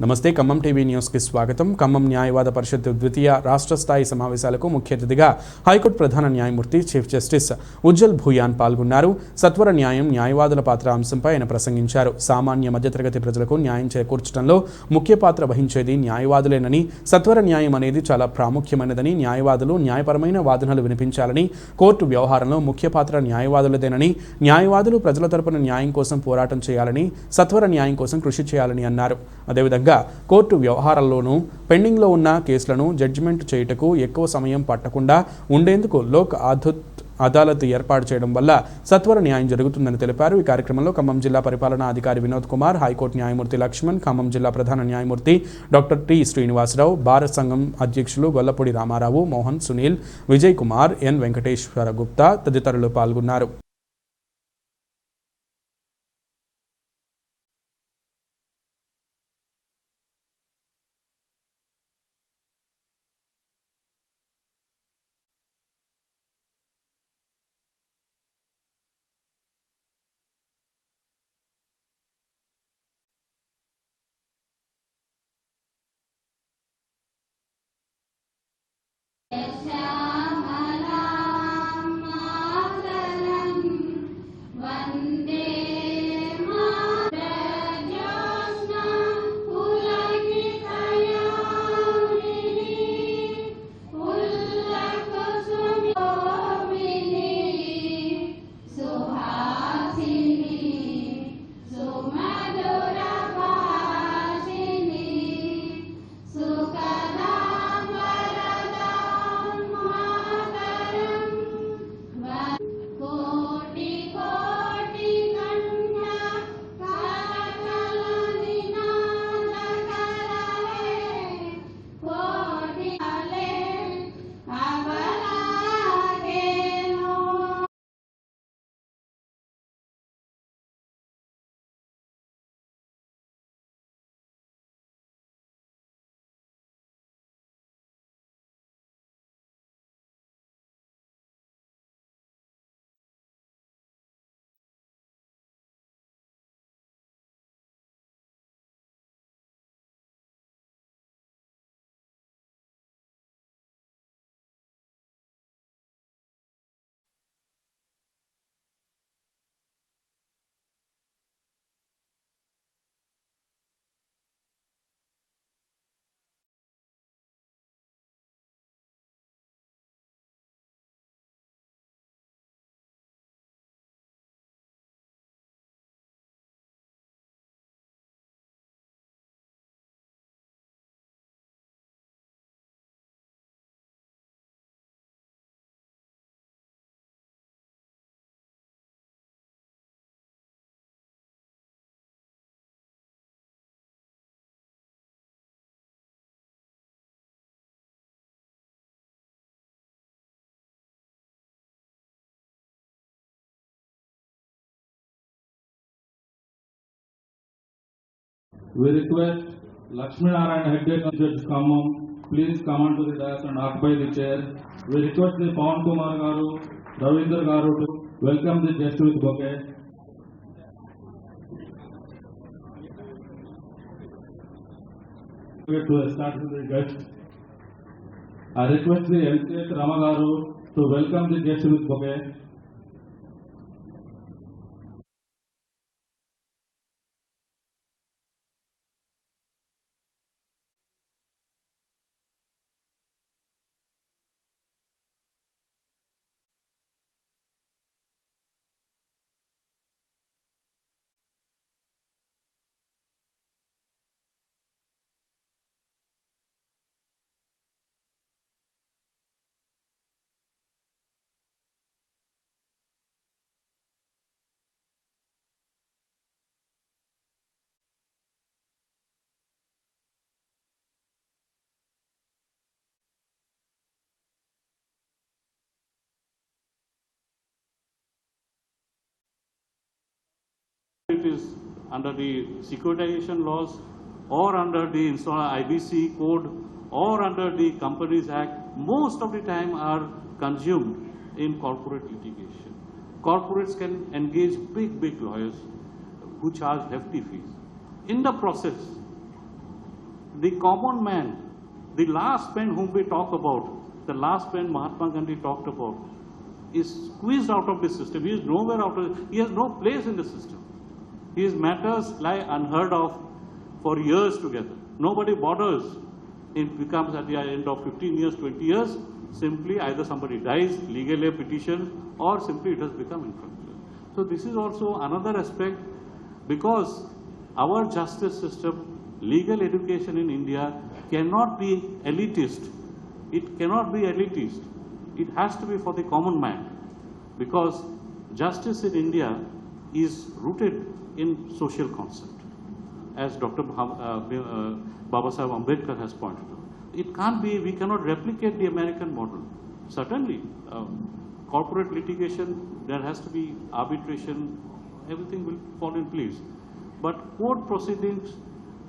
నమస్తే ఖమ్మం టీవీ న్యూస్కి స్వాగతం. ఖమ్మం న్యాయవాద పరిషత్ ద్వితీయ రాష్ట్ర స్థాయి సమావేశాలకు ముఖ్య అతిథిగా హైకోర్టు ప్రధాన న్యాయమూర్తి చీఫ్ జస్టిస్ ఉజ్జల్ భూయాన్ పాల్గొన్నారు. సత్వర న్యాయం, న్యాయవాదుల పాత్ర అంశంపై ఆయన ప్రసంగించారు. సామాన్య మధ్యతరగతి ప్రజలకు న్యాయం చేకూర్చడంలో ముఖ్య పాత్ర వహించేది న్యాయవాదులేనని, సత్వర న్యాయం అనేది చాలా ప్రాముఖ్యమైనదని, న్యాయవాదులు న్యాయపరమైన వాదనలు వినిపించాలని, కోర్టు వ్యవహారంలో ముఖ్య పాత్ర న్యాయవాదులదేనని, న్యాయవాదులు ప్రజల తరపున న్యాయం కోసం పోరాటం చేయాలని, సత్వర న్యాయం కోసం కృషి చేయాలని అన్నారు. అదేవిధంగా కోర్టు వ్యవహారాల్లోనూ పెండింగ్లో ఉన్న కేసులను జడ్జిమెంట్ చేయుటకు ఎక్కువ సమయం పట్టకుండా ఉండేందుకు లోక్ అదాలత్ ఏర్పాటు చేయడం వల్ల సత్వర న్యాయం జరుగుతుందని తెలిపారు. ఈ కార్యక్రమంలో ఖమ్మం జిల్లా పరిపాలనా అధికారి వినోద్ కుమార్, హైకోర్టు న్యాయమూర్తి లక్ష్మణ్, ఖమ్మం జిల్లా ప్రధాన న్యాయమూర్తి డాక్టర్ టి శ్రీనివాసరావు, భారత సంఘం అధ్యక్షులు గొల్లపూడి రామారావు, మోహన్, సునీల్, విజయ్ కుమార్, ఎన్ వెంకటేశ్వర గుప్తా తదితరులు పాల్గొన్నారు. We request Lakshmi Narayan, Head Judge Khammam, please come on to the dais and occupy the chair. We request the Pawan Kumar Garu, Ravindra Garu to welcome the guest with bouquet. To start with the guest, I request the LCH Ramagaru to welcome the guest with bouquet. It is under the securitization laws or under the IBC code or under the Companies Act, most of the time are consumed in corporate litigation. Corporates can engage big lawyers who charge hefty fees. In the process, The common man, the last man whom we talk about, the last man Mahatma Gandhi talked about, is squeezed out of the system. He is nowhere out of, he has no place in the system. His matters lie unheard of for years together. Nobody bothers. It becomes at the end of 15 years, 20 years, simply either somebody dies, legally a petition, or simply it has become infructuous. So this is also another aspect, because our justice system, legal education in India cannot be elitist. It cannot be elitist. It has to be for the common man, because justice in India is rooted in social concept, as Dr. Baba Sahib Ambedkar has pointed out. It can't be, we cannot replicate the American model. Certainly, corporate litigation, there has to be arbitration, everything will fall in place. But court proceedings,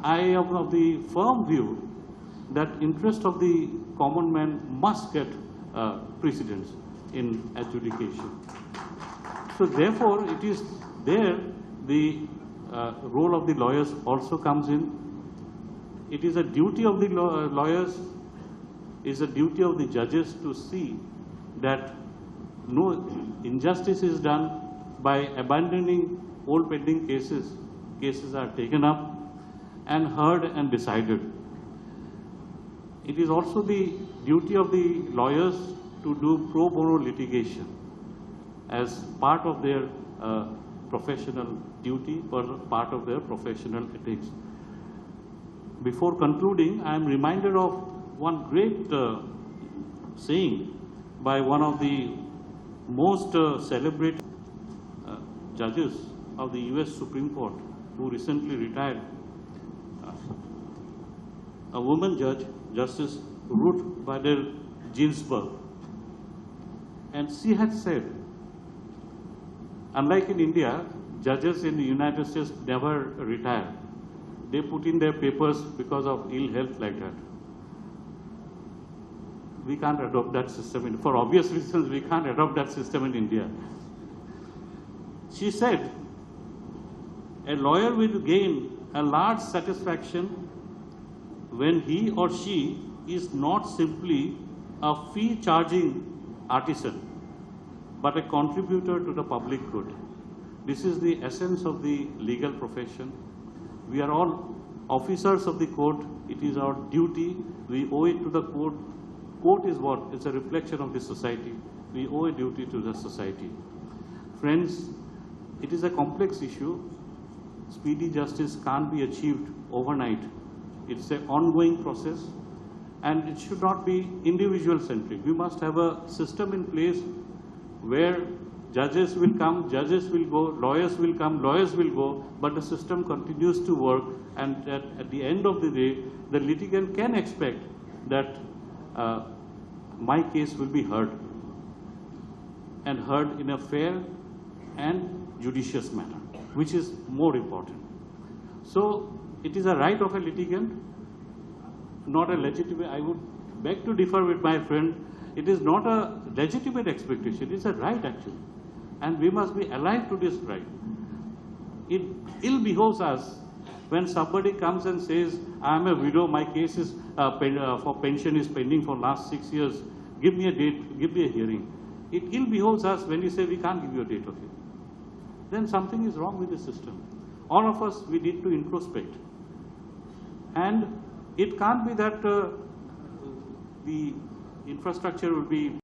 I am of the firm view that interest of the common man must get precedence in adjudication. So therefore, it is there the role of the lawyers also comes in. It is a duty of the lawyers, is a duty of the judges to see that no injustice is done by abandoning old pending cases. Cases are taken up and heard and decided. It is also the duty of the lawyers to do pro bono litigation as part of their professional duty, part of their professional ethics. Before concluding, I am reminded of one great saying by one of the most celebrated judges of the US Supreme Court, who recently retired, a woman judge, Justice Ruth Bader Ginsburg. And she had said, unlike in India, judges in the United States never retire. They put in their papers because of ill health like that. We can't adopt that system. For obvious reasons, we can't adopt that system in India. She said, a lawyer will gain a large satisfaction when he or she is not simply a fee-charging artisan, but a contributor to the public good. This is the essence of the legal profession. We are all officers of the court. It is our duty. We owe it to the court. Court is what? It's a reflection of the society. We owe a duty to the society. Friends, it is a complex issue. Speedy justice can't be achieved overnight. It's an ongoing process, and it should not be individual-centric. We must have a system in place where judges will come, judges will go, lawyers will come, lawyers will go, but the system continues to work, and at the end of the day, the litigant can expect that my case will be heard, and heard in a fair and judicious manner, which is more important. So it is a right of a litigant, not a legitimate. I would beg to differ with my friend. It is not a legitimate expectation. It's a right actually, and we must be alive to this right. It ill behoves us when somebody comes and says, I am a widow, my case is for pension is pending for last 6 years, give me a date, give me a hearing. It ill behoves us when you say we can't give you a date of hearing. Then something is wrong with the system. All of us, we need to introspect. And it can't be that the infrastructure will be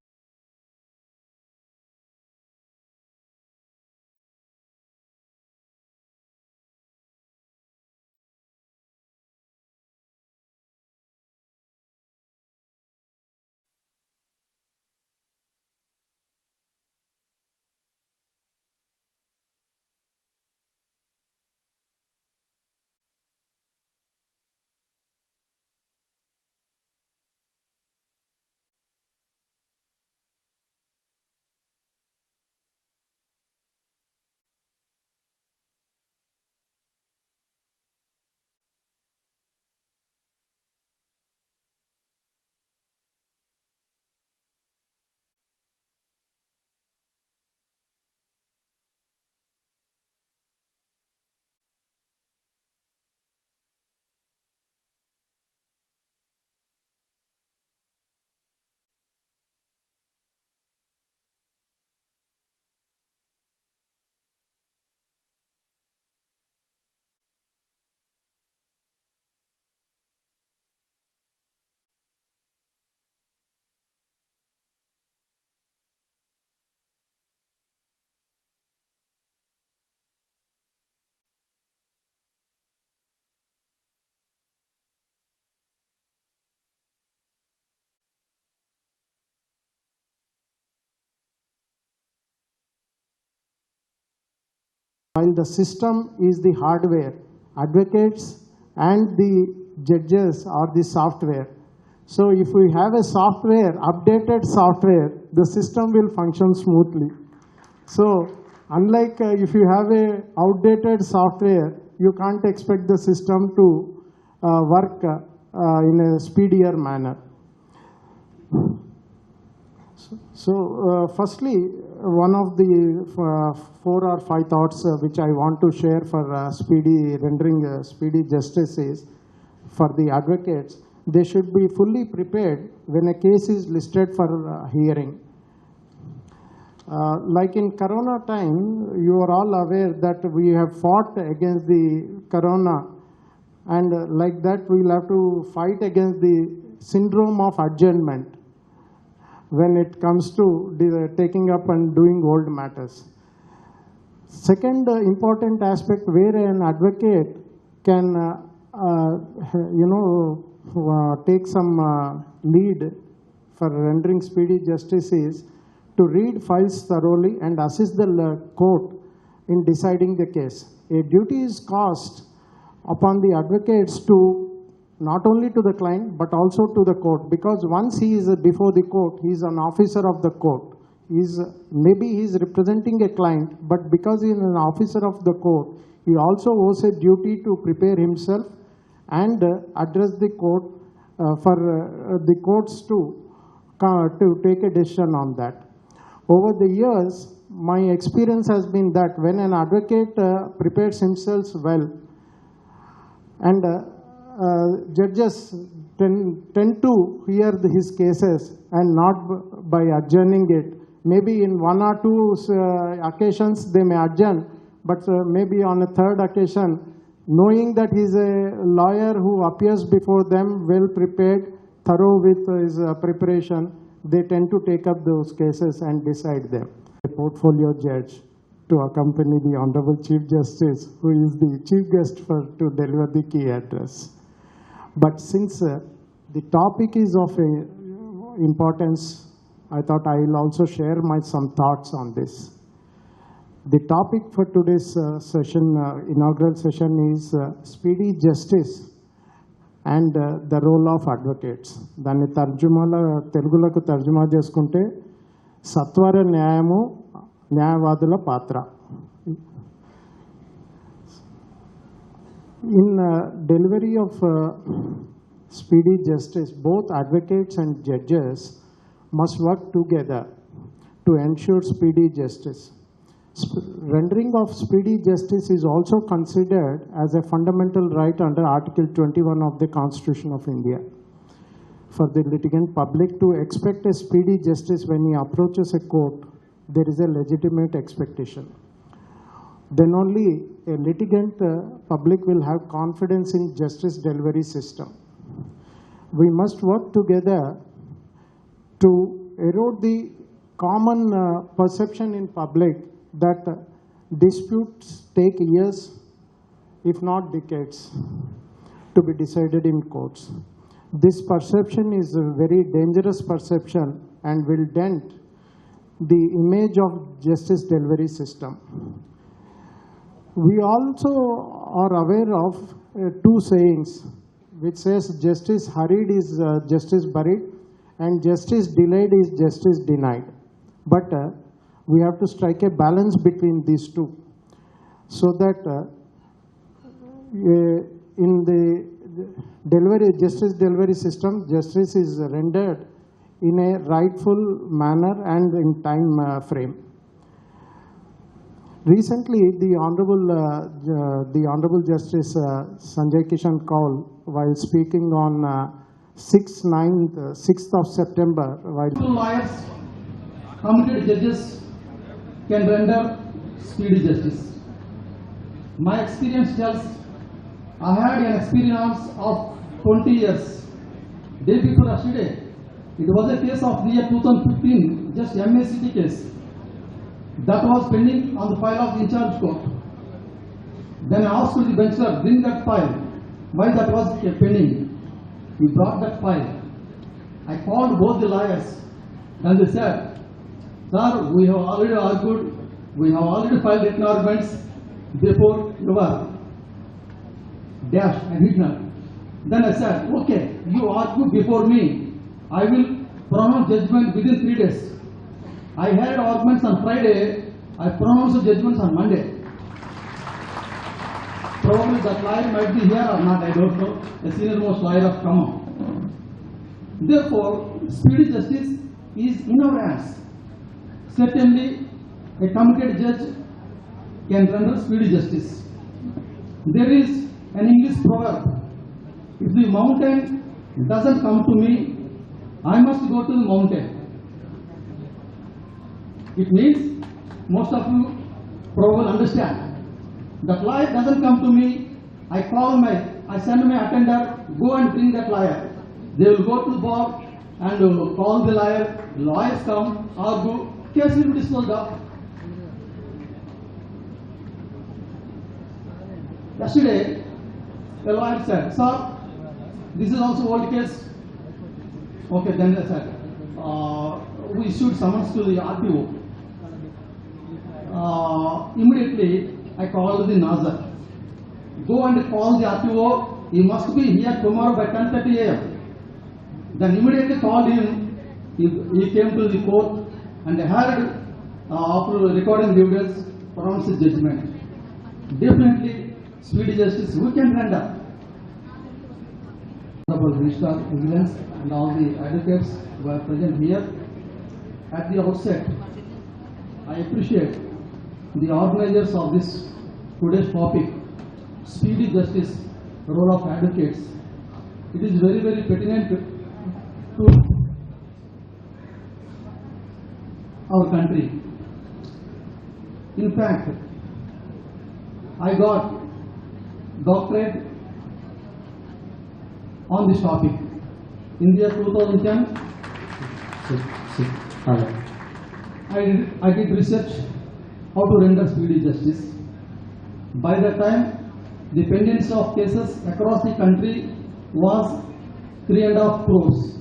While the system is the hardware, advocates and the judges are the software. So if we have a software, updated software, the system will function smoothly. So unlike if you have a outdated software, you can't expect the system to work in a speedier manner. So firstly, one of the 4 or 5 thoughts which I want to share for rendering speedy justice is, for the advocates, they should be fully prepared when a case is listed for hearing. Like in Corona time, you are all aware that we have fought against the Corona, and like that we will have to fight against the syndrome of adjournment when it comes to taking up and doing old matters. Second important aspect where an advocate can take some lead for rendering speedy justice is to read files thoroughly and assist the court in deciding the case. A duty is cast upon the advocates to not only to the client but also to the court, because once he is before the court, he is an officer of the court. Maybe he is representing a client, but because he is an officer of the court, he also owes a duty to prepare himself and address the court for the courts to take a decision on that. Over the years, my experience has been that when an advocate prepares himself well, and judges tend to hear his cases and not by adjourning it. Maybe in 1 or 2 occasions they may adjourn, but maybe on a 3rd occasion, knowing that he is a lawyer who appears before them well prepared, thorough with his preparation, they tend to take up those cases and decide them. A portfolio judge to accompany the Honorable Chief Justice, who is the chief guest to deliver the key address. But since the topic is of importance, I thought I will also share some thoughts on this. The topic for today's session, inaugural session, is speedy justice and the role of advocates. దాన్ని తెలుగులోకి తర్జుమా చేసుకుంటే సత్వర న్యాయము, న్యాయవాదుల పాత్ర. In delivery of speedy justice, both advocates and judges must work together to ensure speedy justice. Rendering of speedy justice is also considered as a fundamental right under Article 21 of the Constitution of India. For the litigant public to expect a speedy justice when he approaches a court, there is a legitimate expectation. Then only a litigant public will have confidence in justice delivery system. We must work together to erode the common perception in public that disputes take years, if not decades, to be decided in courts. This perception is a very dangerous perception and will dent the image of justice delivery system. We also are aware of 2 sayings which says justice hurried is justice buried and justice delayed is justice denied. But we have to strike a balance between these 2 so that in the justice delivery system, justice is rendered in a rightful manner and in time frame. Recently, the Honorable Justice Sanjay Kishan Kaul, while speaking on 6th of September, lawyers, committed judges can render speedy justice. My experience tells I had an experience of 20 years. Day before yesterday, it was a case of the year 2015, just MACT case. That was pending on the file of the in-charge court. Then I asked the bench clerk, bring that file. Why that was pending? He brought that file. I called both the lawyers and they said, sir, we have already argued, we have already filed written arguments, before your dash and Hitler. Then I said, okay, you argue before me. I will pronounce judgment within 3 days. I had arguments on Friday. I pronounced the judgments on Monday. Probably that lawyer might be here or not, I don't know. The senior most lawyer of Khammam. Therefore, speedy justice is in our hands. Certainly, a committed judge can render speedy justice. There is an English proverb: if the mountain doesn't come to me, I must go to the mountain. It means, most of you probably understand. That lawyer doesn't come to me, I send my attender, go and bring that lawyer. They will go to the bar and call the lawyer, lawyers come, argue, case will be disposed of. Yesterday, a lawyer said, sir, this is also old case. Okay, then they said, we issued summons to the RTO. Immediately, I called the Nazar. Go and call the RTO. He must be here tomorrow by 10:30 a.m. Then immediately called him. He came to the court and heard, after recording the evidence, pronounced his judgment. Definitely, speedy justice we can render. Honorable Registrar, Vigilance, and all the advocates who are present here. At the outset, I appreciate the organizers of this today's topic, speedy justice, role of advocates. It is very, very pertinent to our country. In fact, I got doctorate on this topic in the year 2010. I did research how to render speedy justice. By that time, the pendency of cases across the country was 3.5 crores.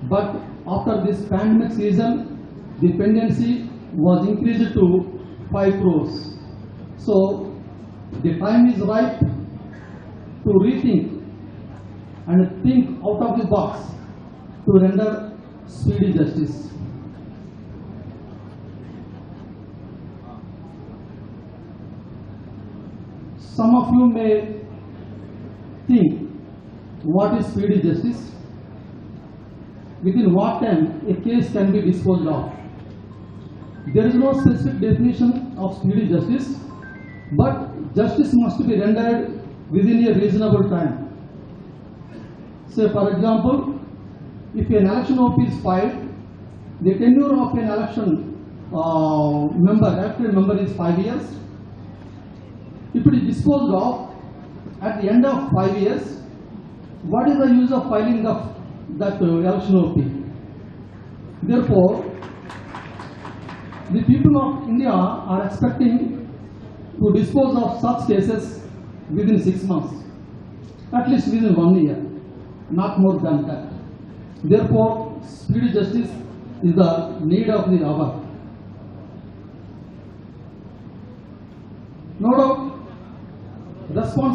But after this pandemic season, the pendency was increased to 5 crores. So, the time is ripe to rethink and think out of the box to render speedy justice. Some of you may think, what is speedy justice? Within what time a case can be disposed of? There is no specific definition of speedy justice, but justice must be rendered within a reasonable time. Say, for example, if an election OP is filed, the tenure of an election elected member is 5 years. If it is disposed of at the end of 5 years, what is the use of filing that election OP? Therefore, the people of India are expecting to dispose of such cases within 6 months, at least within 1 year, not more than that. Therefore, speedy justice is the need of the hour. No doubt, response